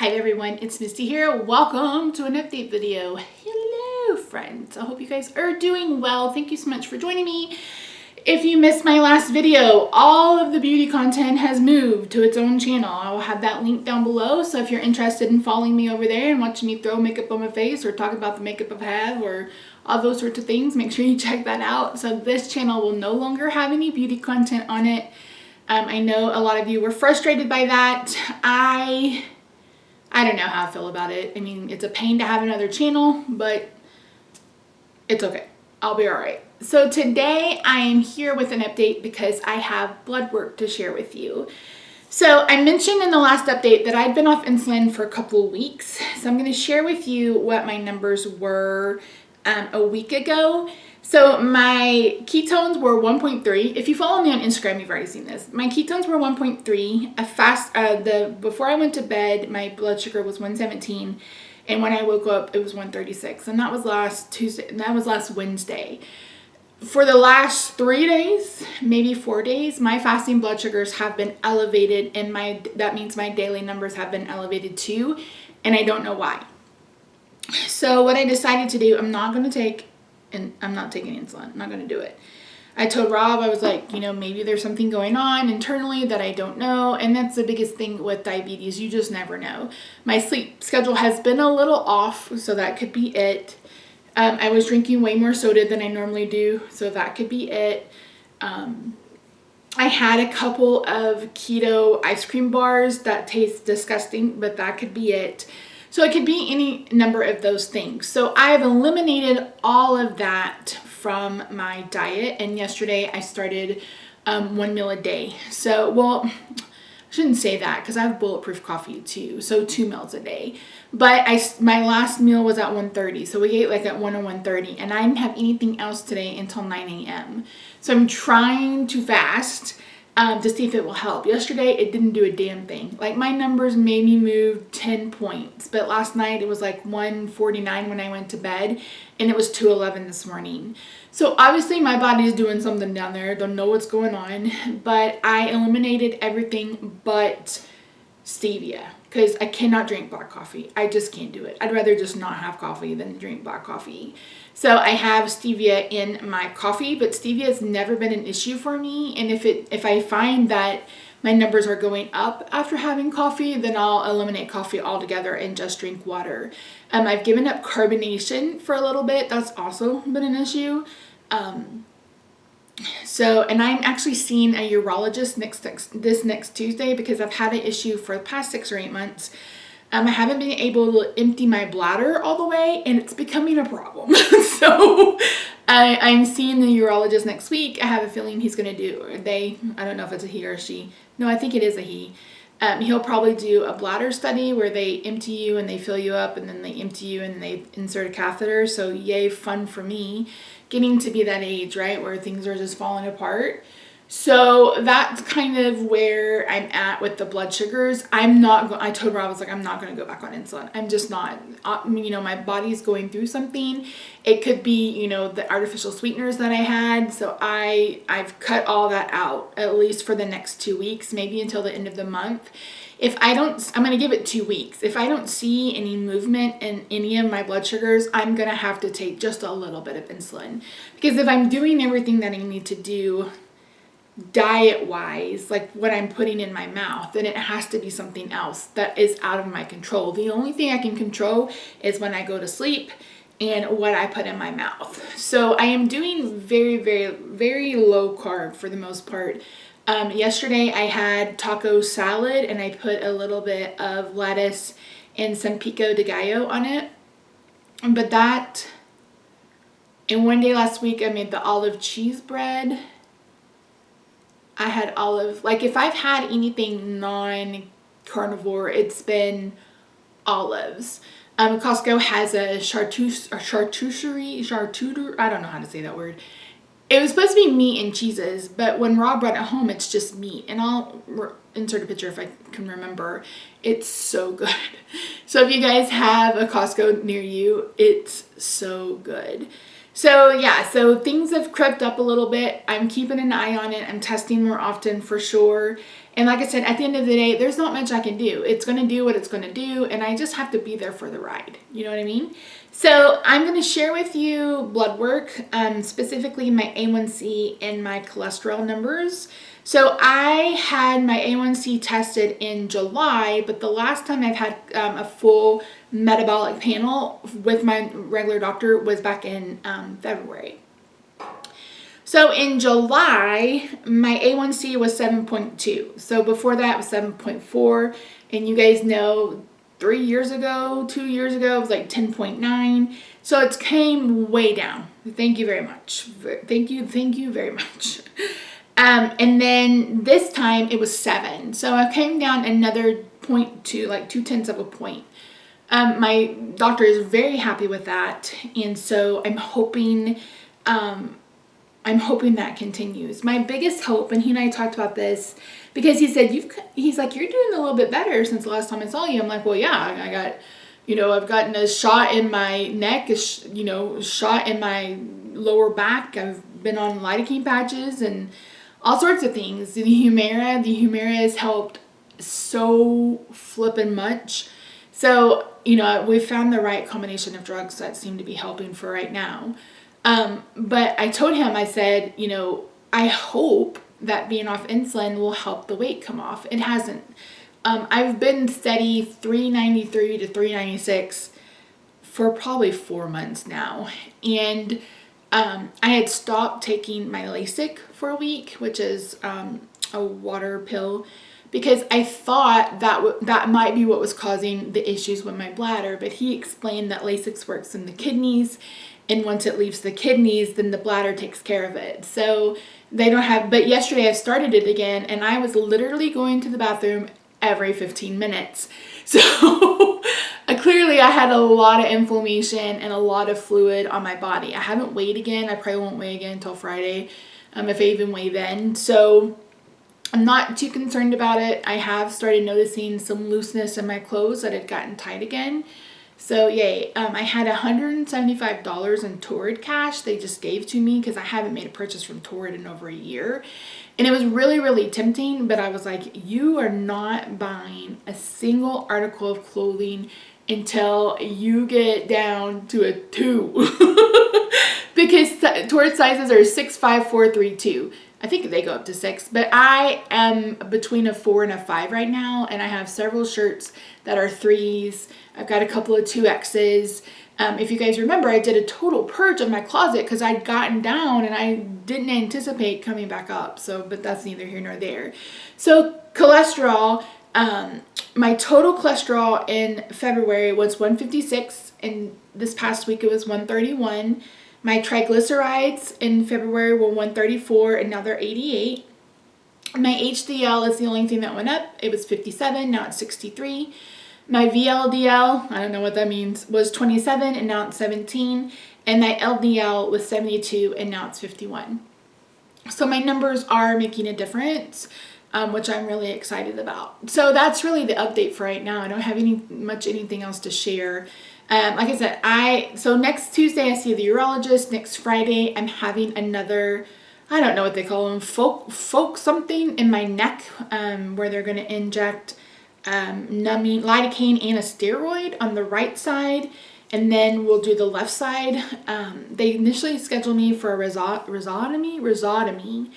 Hi everyone, it's Misty here. Welcome to an update video. Hello friends. I hope you guys are doing well. Thank you so much for joining me. If you missed my last video, all of the beauty content has moved to its own channel. I will have that link down below. So if you're interested in following me over there and watching me throw makeup on my face or talk about the makeup I have or all those sorts of things, make sure you check that out. So this channel will no longer have any beauty content on it. I know a lot of you were frustrated by that. I don't know how I feel about it. I mean, it's a pain to have another channel, but it's okay. I'll be all right. So today I am here with an update because I have blood work to share with you. So I mentioned in the last update that I'd been off insulin for a couple of weeks. So I'm going to share with you what my numbers were a week ago. So my ketones were 1.3. If you follow me on Instagram, you've already seen this. My ketones were 1.3. Before I went to bed, my blood sugar was 117, and when I woke up, it was 136, and that was last Tuesday. That was last Wednesday. For the last 3 days, maybe 4 days, my fasting blood sugars have been elevated, and that means my daily numbers have been elevated too, and I don't know why. So what I decided to do, I'm not taking insulin. I'm not going to do it. I told Rob, I was like, maybe there's something going on internally that I don't know. And that's the biggest thing with diabetes. You just never know. My sleep schedule has been a little off, so that could be it. I was drinking way more soda than I normally do, so that could be it. I had a couple of keto ice cream bars that taste disgusting, but that could be it. So it could be any number of those things. So I've eliminated all of that from my diet. And yesterday I started 1 meal a day. So, well, I shouldn't say that because I have bulletproof coffee too. So 2 meals a day. But my last meal was at 1:30. So we ate like at 1 or 1:30. And I didn't have anything else today until 9 a.m. So I'm trying to fast to see if it will help. Yesterday, it didn't do a damn thing. Like, my numbers made me move 10 points. But last night, it was like 149 when I went to bed. And it was 211 this morning. So, obviously, my body is doing something down there. Don't know what's going on. But I eliminated everything but stevia. Because I cannot drink black coffee. I just can't do it. I'd rather just not have coffee than drink black coffee. So I have stevia in my coffee, but stevia has never been an issue for me. And if I find that my numbers are going up after having coffee, then I'll eliminate coffee altogether and just drink water. I've given up carbonation for a little bit. That's also been an issue. And I'm actually seeing a urologist this next Tuesday because I've had an issue for the past 6 or 8 months. I haven't been able to empty my bladder all the way, and it's becoming a problem. So I'm seeing the urologist next week. I have a feeling he's going to do, I don't know if it's a he or a she. No, I think it is a he. He'll probably do a bladder study where they empty you and they fill you up, and then they empty you and they insert a catheter. So yay, fun for me, getting to be that age, right, where things are just falling apart. So that's kind of where I'm at with the blood sugars. I told Rob, I was like, I'm not going to go back on insulin. I'm just not. My body's going through something. It could be, the artificial sweeteners that I had. So I've cut all that out, at least for the next 2 weeks, maybe until the end of the month. I'm going to give it 2 weeks. If I don't see any movement in any of my blood sugars, I'm going to have to take just a little bit of insulin. Because if I'm doing everything that I need to do diet wise, like what I'm putting in my mouth, then it has to be something else that is out of my control. The only thing I can control is when I go to sleep and what I put in my mouth. So I am doing very, very, very low carb for the most part. Yesterday I had taco salad and I put a little bit of lettuce and some pico de gallo on it. And one day last week I made the olive cheese bread. I had if I've had anything non-carnivore, it's been olives. Costco has a charcuterie, I don't know how to say that word. It was supposed to be meat and cheeses, but when Rob brought it home, it's just meat. And I'll insert a picture if I can remember. It's so good. So if you guys have a Costco near you, it's so good. So yeah, so things have crept up a little bit. I'm keeping an eye on it. I'm testing more often for sure. And like I said, at the end of the day, there's not much I can do. It's going to do what it's going to do, and I just have to be there for the ride. You know what I mean? So I'm going to share with you blood work, specifically my A1C and my cholesterol numbers. So I had my A1C tested in July, but the last time I've had a full metabolic panel with my regular doctor was back in February. So in July, my A1C was 7.2. So before that it was 7.4. And you guys know 2 years ago, it was like 10.9. So it's came way down. Thank you very much. Thank you very much. And then this time it was 7. So I came down another 0.2, like 0.2 of a point. My doctor is very happy with that. And so I'm hoping that continues. My biggest hope, and he and I talked about this, because he said, he's like, you're doing a little bit better since the last time I saw you. I'm like, well, yeah, I got, I've gotten a shot in my neck, shot in my lower back. I've been on lidocaine patches and all sorts of things. The Humira has helped so flippin' much. So, we found the right combination of drugs that seem to be helping for right now. But I told him, I said, I hope that being off insulin will help the weight come off. It hasn't. I've been steady 393 to 396 for probably 4 months now. And I had stopped taking my Lasix for a week, which is a water pill, because I thought that might be what was causing the issues with my bladder. But he explained that Lasix works in the kidneys, and once it leaves the kidneys, then the bladder takes care of it. So they don't have, but yesterday I started it again, and I was literally going to the bathroom every 15 minutes. So clearly I had a lot of inflammation and a lot of fluid on my body. I haven't weighed again. I probably won't weigh again until Friday, if I even weigh then. So I'm not too concerned about it. I have started noticing some looseness in my clothes that had gotten tight again. So yay. I had $175 in Torrid cash they just gave to me because I haven't made a purchase from Torrid in over a year. And it was really, really tempting, but I was like, you are not buying a single article of clothing until you get down to a 2. Because Torrid sizes are 6, 5, 4, 3, 2. I think they go up to 6, but I am between a 4 and a 5 right now, and I have several shirts that are 3s. I've got a couple of 2Xs. If you guys remember, I did a total purge of my closet because I'd gotten down and I didn't anticipate coming back up. So, but that's neither here nor there. So cholesterol, my total cholesterol in February was 156, and this past week it was 131. My triglycerides in February were 134, and now they're 88. My HDL is the only thing that went up. It was 57, now it's 63. My VLDL, I don't know what that means, was 27, and now it's 17. And my LDL was 72, and now it's 51. So my numbers are making a difference, which I'm really excited about. So that's really the update for right now. I don't have anything else to share. Like I said, so next Tuesday I see the urologist. Next Friday I'm having another, I don't know what they call them, folk something in my neck, where they're going to inject numbing lidocaine and a steroid on the right side, and then we'll do the left side. They initially scheduled me for a rhizotomy,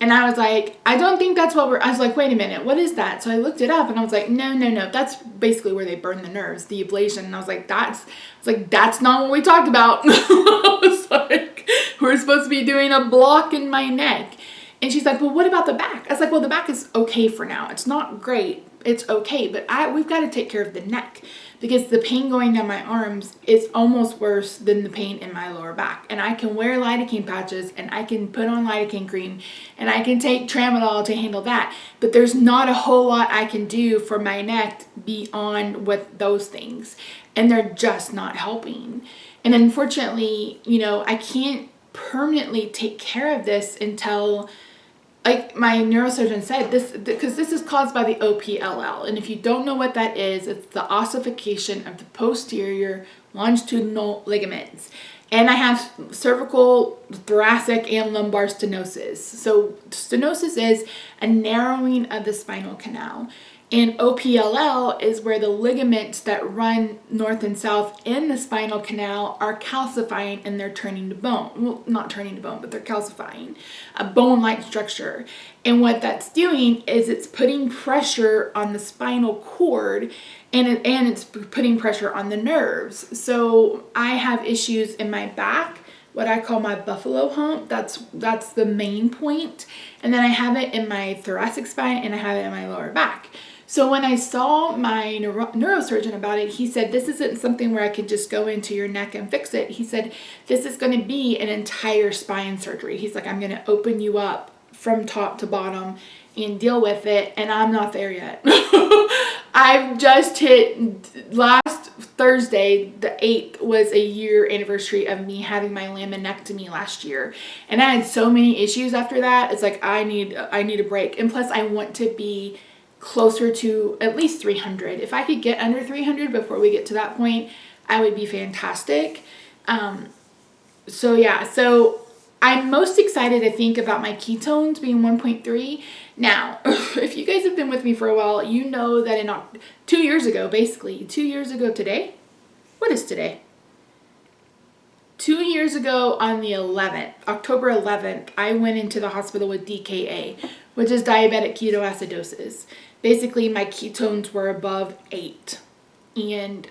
and I was like, I don't think that's what I was like, wait a minute, what is that? So I looked it up, and I was like, no, that's basically where they burn the nerves, the ablation. And I was like, that's not what we talked about. I was like, we're supposed to be doing a block in my neck. And she's like, well, what about the back? I was like, well, the back is okay for now. It's not great. It's okay, but we've got to take care of the neck, because the pain going down my arms is almost worse than the pain in my lower back. And I can wear lidocaine patches, and I can put on lidocaine cream, and I can take tramadol to handle that. But there's not a whole lot I can do for my neck beyond with those things, and they're just not helping. And unfortunately, I can't permanently take care of this until like my neurosurgeon said, because this is caused by the OPLL. And if you don't know what that is, it's the ossification of the posterior longitudinal ligaments. And I have cervical, thoracic, and lumbar stenosis. So stenosis is a narrowing of the spinal canal. And OPLL is where the ligaments that run north and south in the spinal canal are calcifying and they're turning to bone. Well, not turning to bone, but they're calcifying. A bone-like structure. And what that's doing is it's putting pressure on the spinal cord and it's putting pressure on the nerves. So I have issues in my back, what I call my buffalo hump. That's the main point. And then I have it in my thoracic spine and I have it in my lower back. So when I saw my neurosurgeon about it, he said, this isn't something where I could just go into your neck and fix it. He said, this is going to be an entire spine surgery. He's like, I'm going to open you up from top to bottom and deal with it. And I'm not there yet. I've just hit last Thursday, the 8th, was a year anniversary of me having my laminectomy last year. And I had so many issues after that. It's like, I need a break. And plus I want to be closer to at least 300. If I could get under 300 before we get to that point, I would be fantastic. So I'm most excited, I think, about my ketones being 1.3. Now, if you guys have been with me for a while, you know that 2 years ago today, what is today? 2 years ago on the 11th, October 11th, I went into the hospital with DKA, which is diabetic ketoacidosis. Basically, my ketones were above 8. And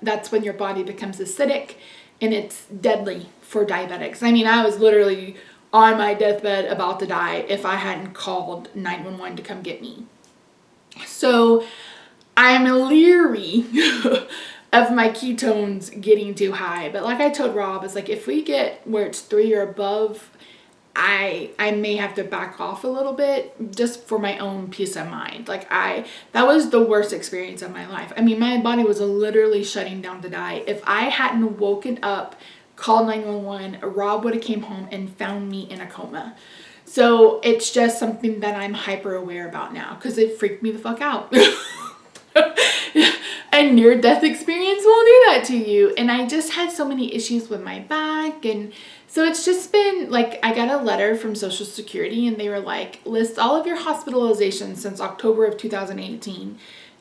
that's when your body becomes acidic and it's deadly for diabetics. I mean, I was literally on my deathbed about to die if I hadn't called 911 to come get me. So I'm leery of my ketones getting too high. But like I told Rob, it's like if we get where it's 3 or above, I may have to back off a little bit just for my own peace of mind. That was the worst experience of my life. I mean, my body was literally shutting down to die. If I hadn't woken up, called 911, Rob would have came home and found me in a coma. So it's just something that I'm hyper aware about now because it freaked me the fuck out. A near-death experience will do that to you. And I just had so many issues with my back. And so it's just been like, I got a letter from Social Security and they were like, list all of your hospitalizations since October of 2018.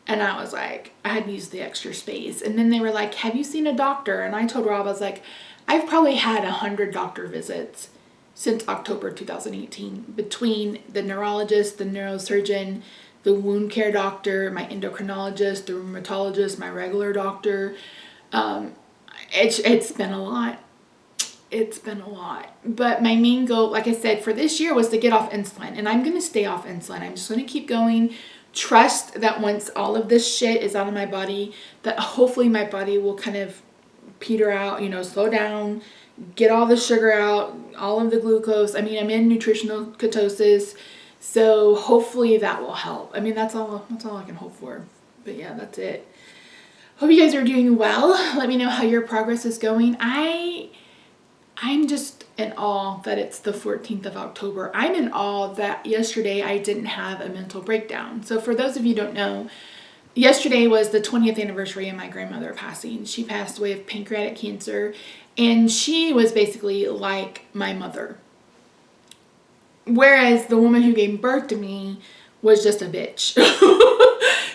And I was like, I had to use the extra space. And then they were like, have you seen a doctor? And I told Rob, I was like, I've probably had 100 doctor visits since October 2018 between the neurologist, the neurosurgeon, the wound care doctor, my endocrinologist, the rheumatologist, my regular doctor. It's been a lot. It's been a lot. But my main goal, like I said, for this year was to get off insulin. And I'm going to stay off insulin. I'm just going to keep going. Trust that once all of this shit is out of my body, that hopefully my body will kind of peter out, slow down, get all the sugar out, all of the glucose. I mean, I'm in nutritional ketosis. So hopefully that will help. I mean, that's all I can hope for. But yeah, that's it. Hope you guys are doing well. Let me know how your progress is going. I'm just in awe that it's the 14th of October. I'm in awe that yesterday I didn't have a mental breakdown. So for those of you who don't know, yesterday was the 20th anniversary of my grandmother passing. She passed away of pancreatic cancer, and she was basically like my mother. Whereas the woman who gave birth to me was just a bitch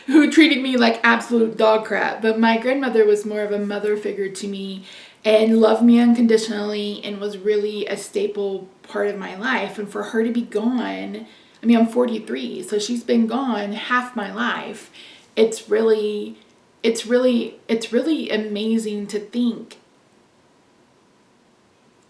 who treated me like absolute dog crap. But my grandmother was more of a mother figure to me and loved me unconditionally and was really a staple part of my life. And for her to be gone, I mean, I'm 43, so she's been gone half my life. It's really amazing to think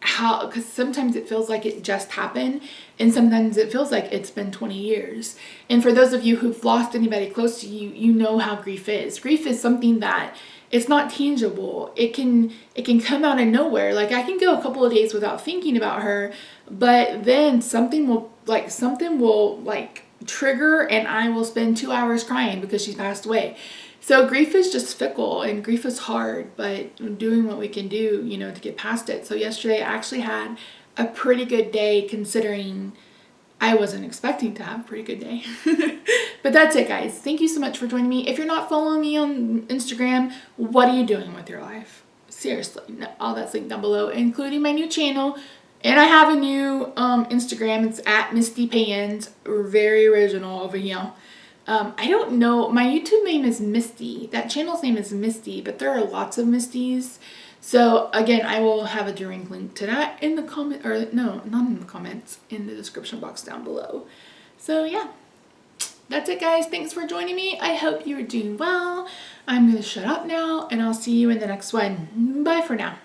how, because sometimes it feels like it just happened and sometimes it feels like it's been 20 years. And for those of you who've lost anybody close to you, you know how grief is. Grief is something that it's not tangible. It can come out of nowhere. Like I can go a couple of days without thinking about her, but then something will trigger and I will spend 2 hours crying because she's passed away. So grief is just fickle and grief is hard, but doing what we can do, to get past it. So yesterday I actually had a pretty good day considering I wasn't expecting to have a pretty good day. But that's it, guys. Thank you so much for joining me. If you're not following me on Instagram, what are you doing with your life? Seriously, no, all that's linked down below, including my new channel. And I have a new Instagram. It's at Misty Payans. Very original over here. I don't know. My YouTube name is Misty. That channel's name is Misty, but there are lots of Misties. So again, I will have a direct link to that in the comment, or no, not in the comments, in the description box down below. So yeah, that's it, guys. Thanks for joining me. I hope you're doing well. I'm going to shut up now, and I'll see you in the next one. Bye for now.